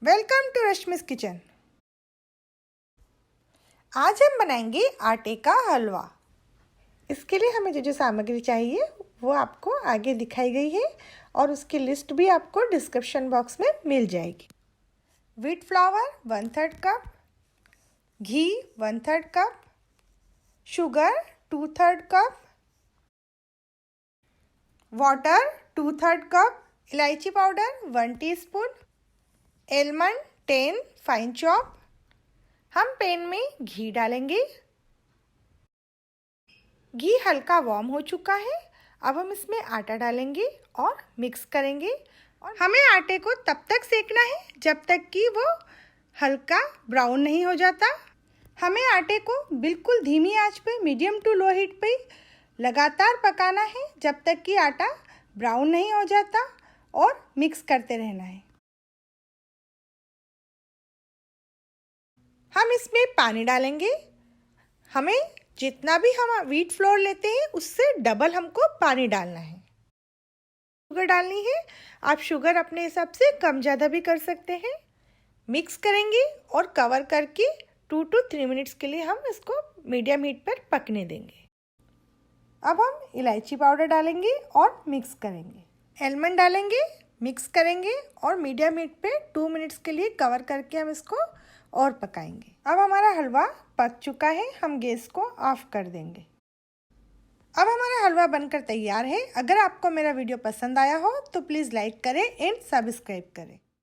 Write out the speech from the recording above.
Welcome to Rashmi's kitchen. आज हम बनाएंगे आटे का हलवा। इसके लिए हमें जो सामग्री चाहिए वो आपको आगे दिखाई गई है और उसकी लिस्ट भी आपको डिस्क्रिप्शन बॉक्स में मिल जाएगी। व्हीट फ्लावर 1/3 कप, घी 1/3 cup, sugar 2/3 cup, water 2/3 cup, इलायची powder 1 teaspoon, almond 10 fine chop. हम पैन में घी डालेंगे। घी हल्का वार्म हो चुका है। अब हम इसमें आटा डालेंगे और मिक्स करेंगे। और हमें आटे को तब तक सेकना है जब तक कि वो हल्का ब्राउन नहीं हो जाता। हमें आटे को बिल्कुल धीमी आंच पे, मीडियम टू लो हीट पे लगातार पकाना है जब तक कि आटा ब्राउन नहीं हो जाता, और मिक्स करते रहना है। हम इसमें पानी डालेंगे। हमें जितना भी हम व्हीट फ्लोर लेते हैं उससे डबल हमको पानी डालना है। शुगर डालनी है। आप शुगर अपने हिसाब से कम ज़्यादा भी कर सकते हैं। मिक्स करेंगे और कवर करके 2 to 3 मिनट्स के लिए हम इसको मीडियम हीट पर पकने देंगे। अब हम इलायची पाउडर डालेंगे और मिक्स करेंगे। एलमंड डालेंगे, मिक्स करेंगे और मीडियम हीट पे 2 मिनट्स के लिए कवर करके हम इसको और पकाएंगे। अब हमारा हलवा पक चुका है, हम गैस को ऑफ कर देंगे। अब हमारा हलवा बनकर तैयार है। अगर आपको मेरा वीडियो पसंद आया हो तो प्लीज़ लाइक करें एंड सब्सक्राइब करें।